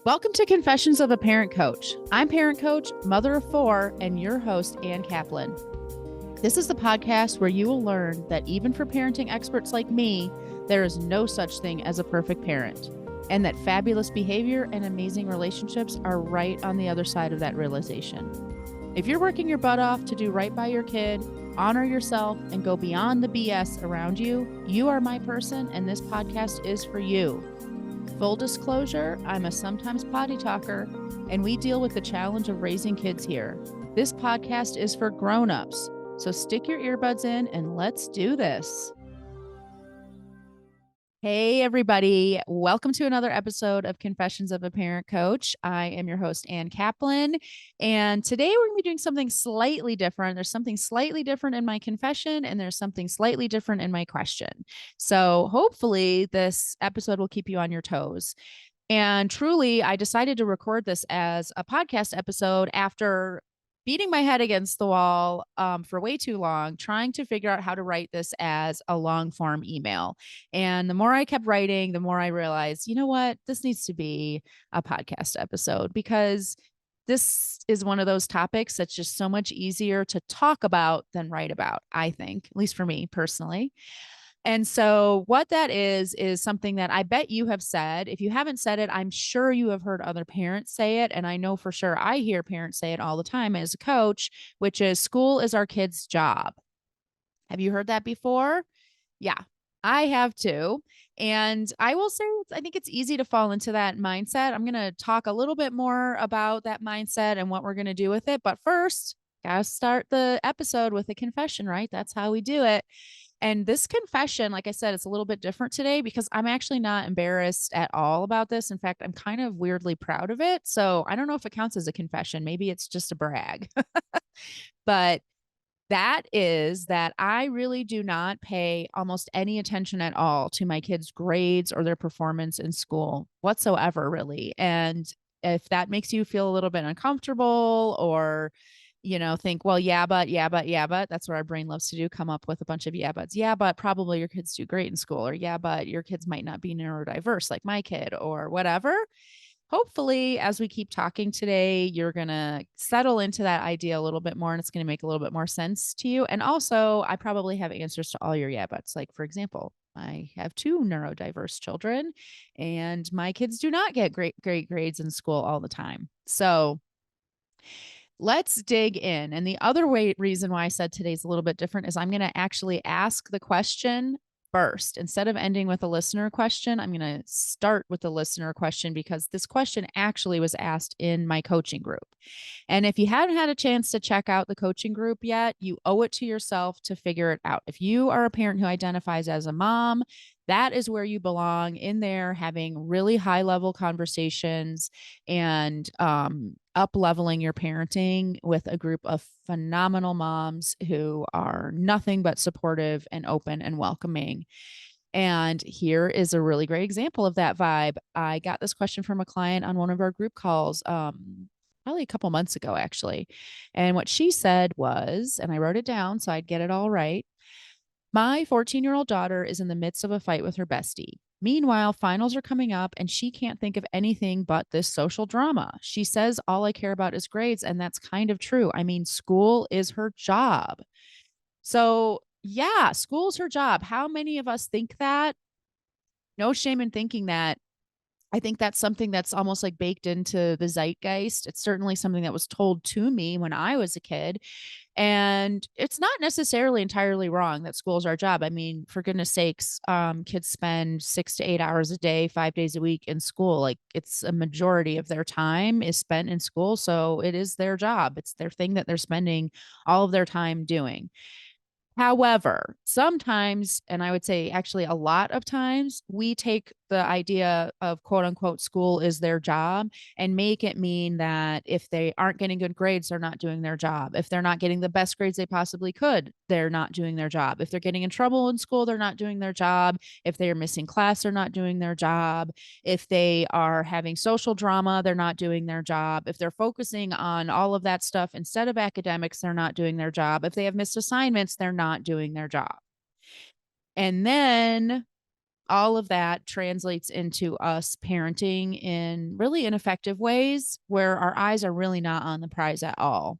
Welcome to Confessions of a Parent Coach. I'm parent coach, mother of four, and your host, Ann Kaplan. This is the podcast where you will learn that even for parenting experts like me, there is no such thing as a perfect parent, and that fabulous behavior and amazing relationships are right on the other side of that realization. If you're working your butt off to do right by your kid, honor yourself, and go beyond the BS around you, you are my person, and this podcast is for you. Full disclosure, I'm a sometimes potty talker, and we deal with the challenge of raising kids here. This podcast is for grown-ups, so stick your earbuds in and let's do this. Hey, everybody. Welcome to another episode of Confessions of a Parent Coach. I am your host, Ann Kaplan, and today we're going to be doing something slightly different. There's something slightly different in my confession, and there's something slightly different in my question. So hopefully this episode will keep you on your toes. And truly, I decided to record this as a podcast episode after beating my head against the wall for way too long, trying to figure out how to write this as a long form email. And the more I kept writing, the more I realized, you know what, this needs to be a podcast episode because this is one of those topics that's just so much easier to talk about than write about, I think, at least for me personally. And so what that is something that I bet you have said. If you haven't said it, I'm sure you have heard other parents say it. And I know for sure I hear parents say it all the time as a coach, which is school is our kids' job. Have you heard that before? Yeah, I have too. And I will say, I think it's easy to fall into that mindset. I'm going to talk a little bit more about that mindset and what we're going to do with it. But first, gotta start the episode with a confession, right? That's how we do it. And this confession, like I said, it's a little bit different today because I'm actually not embarrassed at all about this. In fact, I'm kind of weirdly proud of it. So I don't know if it counts as a confession. Maybe it's just a brag. But that is that I really do not pay almost any attention at all to my kids' grades or their performance in school whatsoever, really. And if that makes you feel a little bit uncomfortable or think, well, yeah, but, that's what our brain loves to do, come up with a bunch of yeah, buts. Yeah, but probably your kids do great in school, or yeah, but your kids might not be neurodiverse like my kid or whatever. Hopefully, as we keep talking today, you're going to settle into that idea a little bit more and it's going to make a little bit more sense to you. And also, I probably have answers to all your yeah, buts. Like, for example, I have two neurodiverse children and my kids do not get great grades in school all the time. So let's dig in. And the other reason why I said today's a little bit different is I'm going to actually ask the question first. Instead of ending with a listener question, I'm going to start with the listener question because this question actually was asked in my coaching group. And if you haven't had a chance to check out the coaching group yet, you owe it to yourself to figure it out. If you are a parent who identifies as a mom, that is where you belong, in there having really high level conversations and up leveling your parenting with a group of phenomenal moms who are nothing but supportive and open and welcoming. And here is a really great example of that vibe. I got this question from a client on one of our group calls probably a couple months ago, actually. And what she said was, and I wrote it down so I'd get it all right. My 14-year-old daughter is in the midst of a fight with her bestie. Meanwhile, finals are coming up and she can't think of anything but this social drama. She says all I care about is grades, and that's kind of true. I mean, school is her job. So, yeah, school's her job. How many of us think that? No shame in thinking that. I think that's something that's almost like baked into the zeitgeist. It's certainly something that was told to me when I was a kid. And it's not necessarily entirely wrong that school's our job. I mean, for goodness sakes, kids spend 6 to 8 hours a day, 5 days a week in school. Like, it's a majority of their time is spent in school. So it is their job. It's their thing that they're spending all of their time doing. However, sometimes, and I would say actually a lot of times, we take the idea of quote unquote school is their job and make it mean that if they aren't getting good grades, they're not doing their job. If they're not getting the best grades they possibly could, they're not doing their job. If they're getting in trouble in school, they're not doing their job. If they're missing class, they're not doing their job. If they are having social drama, they're not doing their job. If they're focusing on all of that stuff instead of academics, they're not doing their job. If they have missed assignments, they're not doing their job. And then all of that translates into us parenting in really ineffective ways where our eyes are really not on the prize at all.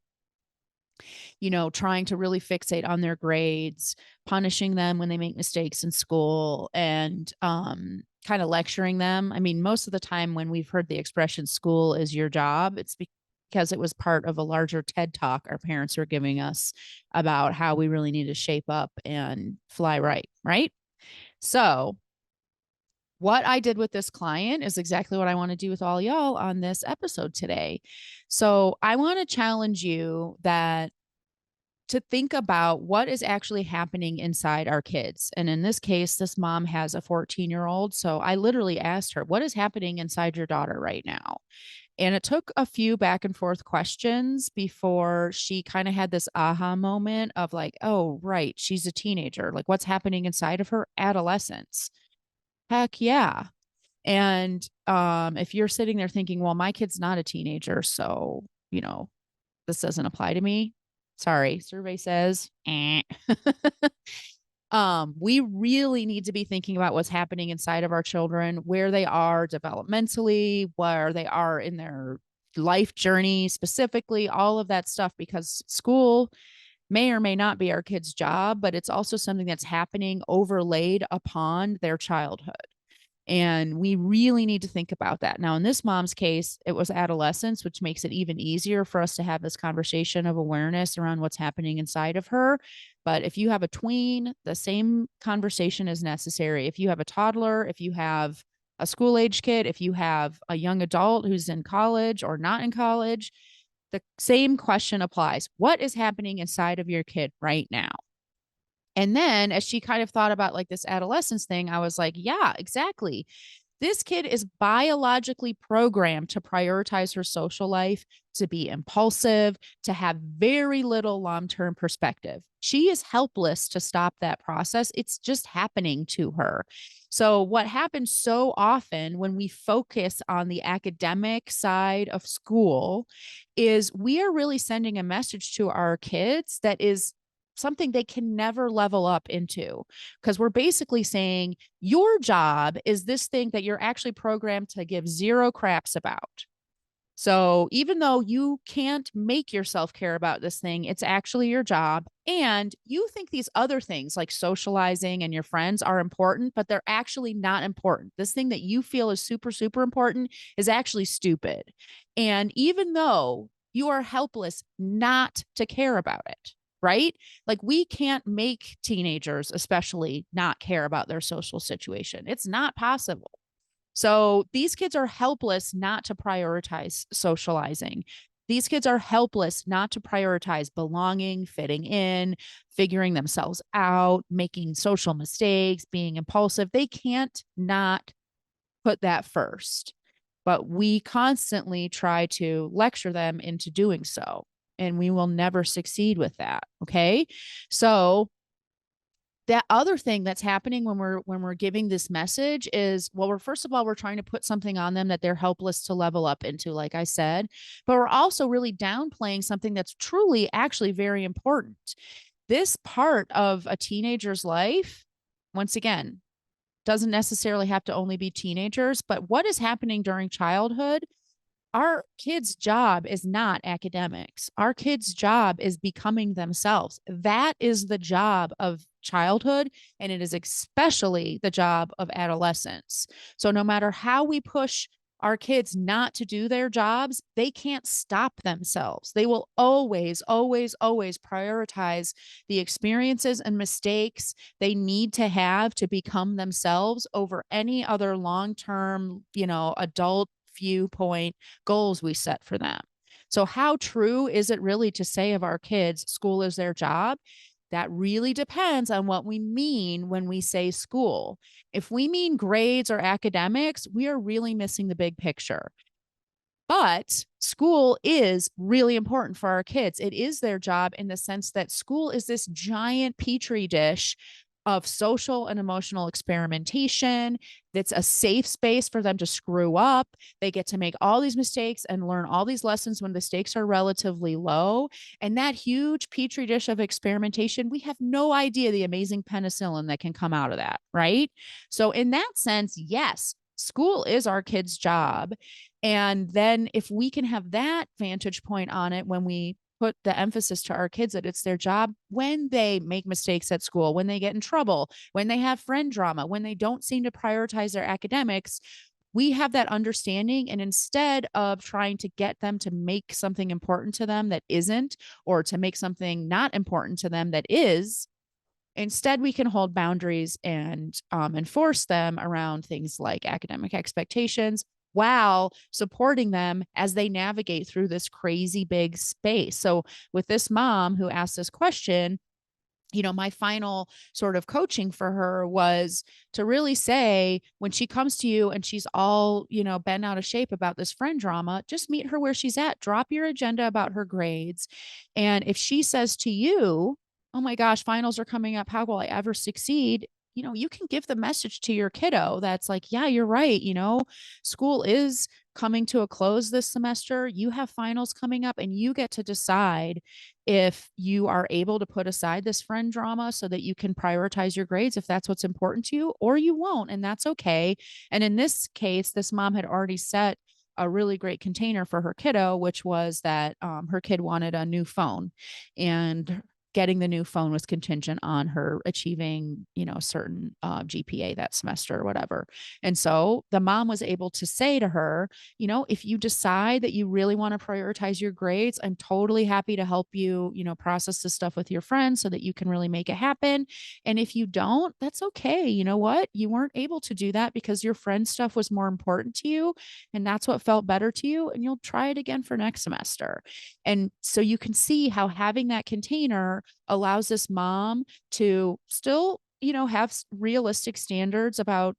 Trying to really fixate on their grades, punishing them when they make mistakes in school, and kind of lecturing them. I mean, most of the time when we've heard the expression school is your job, it's because it was part of a larger TED talk our parents were giving us about how we really need to shape up and fly right, right? So, what I did with this client is exactly what I want to do with all y'all on this episode today. So, I want to challenge you that to think about what is actually happening inside our kids. And in this case, this mom has a 14-year-old. So I literally asked her, what is happening inside your daughter right now? And it took a few back and forth questions before she kind of had this aha moment of like, oh, right, she's a teenager. Like, what's happening inside of her? Adolescence. Heck yeah. And if you're sitting there thinking, well, my kid's not a teenager, so, this doesn't apply to me. Sorry, survey says, eh. We really need to be thinking about what's happening inside of our children, where they are developmentally, where they are in their life journey, specifically, all of that stuff, because school may or may not be our kids' job, but it's also something that's happening overlaid upon their childhood. And we really need to think about that. Now, in this mom's case, it was adolescence, which makes it even easier for us to have this conversation of awareness around what's happening inside of her. But if you have a tween, the same conversation is necessary. If you have a toddler, if you have a school age kid, if you have a young adult who's in college or not in college, the same question applies. What is happening inside of your kid right now? And then as she kind of thought about like this adolescence thing, I was like, yeah, exactly. This kid is biologically programmed to prioritize her social life, to be impulsive, to have very little long term perspective. She is helpless to stop that process. It's just happening to her. So, what happens so often when we focus on the academic side of school is we are really sending a message to our kids that is something they can never level up into, because we're basically saying your job is this thing that you're actually programmed to give zero craps about. So even though you can't make yourself care about this thing, it's actually your job. And you think these other things like socializing and your friends are important, but they're actually not important. This thing that you feel is super, super important is actually stupid. And even though you are helpless not to care about it, right? Like we can't make teenagers, especially, not care about their social situation. It's not possible. So these kids are helpless not to prioritize socializing. These kids are helpless not to prioritize belonging, fitting in, figuring themselves out, making social mistakes, being impulsive. They can't not put that first. But we constantly try to lecture them into doing so. And we will never succeed with that. Okay. So that other thing that's happening when we're giving this message is, well, we're first of all, we're trying to put something on them that they're helpless to level up into, like I said, but we're also really downplaying something that's truly actually very important. This part of a teenager's life, once again, doesn't necessarily have to only be teenagers, but what is happening during childhood, our kids' job is not academics. Our kids' job is becoming themselves. That is the job of childhood, and it is especially the job of adolescence. So, no matter how we push our kids not to do their jobs, they can't stop themselves. They will always, always, always prioritize the experiences and mistakes they need to have to become themselves over any other long term, adult viewpoint goals we set for them. So, how true is it really to say of our kids, school is their job? That really depends on what we mean when we say school. If we mean grades or academics, we are really missing the big picture. But school is really important for our kids. It is their job in the sense that school is this giant petri dish of social and emotional experimentation. That's a safe space for them to screw up. They get to make all these mistakes and learn all these lessons when the stakes are relatively low. And that huge petri dish of experimentation, we have no idea the amazing penicillin that can come out of that, right? So, in that sense, yes, school is our kids' job. And then if we can have that vantage point on it when we put the emphasis to our kids that it's their job when they make mistakes at school, when they get in trouble, when they have friend drama, when they don't seem to prioritize their academics, we have that understanding. And instead of trying to get them to make something important to them that isn't, or to make something not important to them that is, instead we can hold boundaries and enforce them around things like academic expectations while supporting them as they navigate through this crazy big space. So with this mom who asked this question, my final sort of coaching for her was to really say, when she comes to you and she's all, bent out of shape about this friend drama, just meet her where she's at. Drop your agenda about her grades. And if she says to you, oh my gosh, finals are coming up, how will I ever succeed? You can give the message to your kiddo that's like, yeah, you're right. School is coming to a close this semester. You have finals coming up, and you get to decide if you are able to put aside this friend drama so that you can prioritize your grades if that's what's important to you, or you won't. And that's okay. And in this case, this mom had already set a really great container for her kiddo, which was that her kid wanted a new phone, and getting the new phone was contingent on her achieving, a certain GPA that semester or whatever. And so the mom was able to say to her, if you decide that you really want to prioritize your grades, I'm totally happy to help you, process this stuff with your friends so that you can really make it happen. And if you don't, that's okay. You know what? You weren't able to do that because your friend stuff was more important to you. And that's what felt better to you. And you'll try it again for next semester. And so you can see how having that container allows this mom to still, have realistic standards about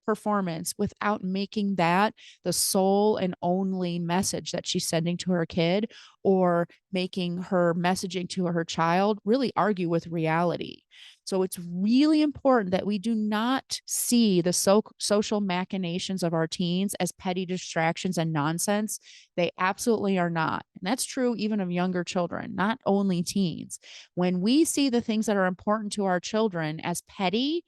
performance without making that the sole and only message that she's sending to her kid, or making her messaging to her child really argue with reality. So it's really important that we do not see the social machinations of our teens as petty distractions and nonsense. They absolutely are not. And that's true even of younger children, not only teens. When we see the things that are important to our children as petty,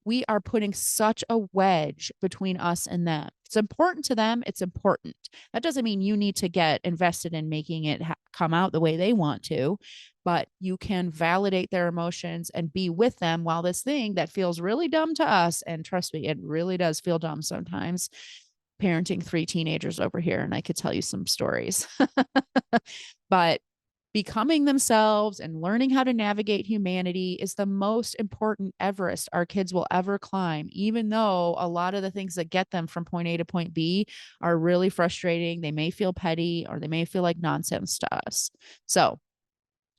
we are putting such a wedge between us and them. It's important to them. It's important. That doesn't mean you need to get invested in making it come out the way they want to, but you can validate their emotions and be with them while this thing that feels really dumb to us, and trust me, it really does feel dumb sometimes, parenting 3 teenagers over here, and I could tell you some stories, but becoming themselves and learning how to navigate humanity is the most important Everest our kids will ever climb, even though a lot of the things that get them from point A to point B are really frustrating. They may feel petty, or they may feel like nonsense to us. So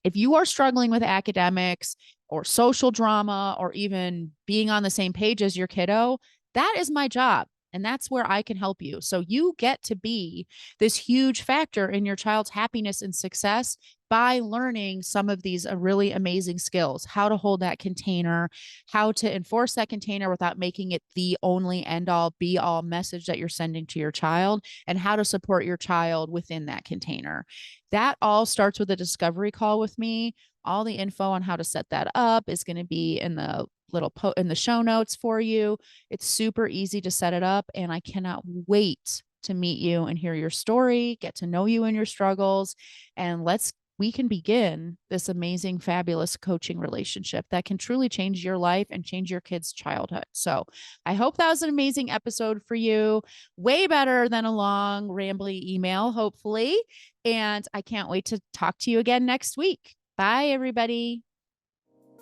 if you are struggling with academics or social drama, or even being on the same page as your kiddo, that is my job. And that's where I can help you. So you get to be this huge factor in your child's happiness and success by learning some of these really amazing skills: how to hold that container, how to enforce that container without making it the only end all be all message that you're sending to your child, and how to support your child within that container. That all starts with a discovery call with me. All the info on how to set that up is going to be in the in the show notes for you. It's super easy to set it up, and I cannot wait to meet you and hear your story, get to know you and your struggles, and we can begin this amazing, fabulous coaching relationship that can truly change your life and change your kids' childhood. So I hope that was an amazing episode for you. Way better than a long, rambly email, hopefully. And I can't wait to talk to you again next week. Bye, everybody.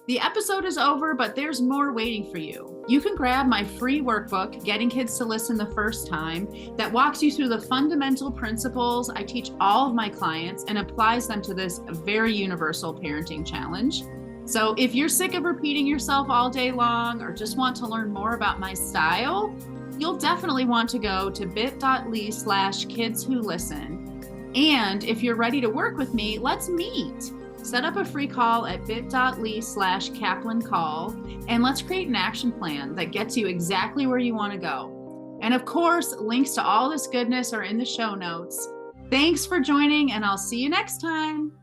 The episode is over, but there's more waiting for you. You can grab my free workbook, Getting Kids to Listen the First Time, that walks you through the fundamental principles I teach all of my clients and applies them to this very universal parenting challenge. So if you're sick of repeating yourself all day long, or just want to learn more about my style, you'll definitely want to go to bit.ly/kidswholisten. And if you're ready to work with me, let's meet. Set up a free call at bit.ly/Kaplan call, and let's create an action plan that gets you exactly where you want to go. And of course, links to all this goodness are in the show notes. Thanks for joining, and I'll see you next time.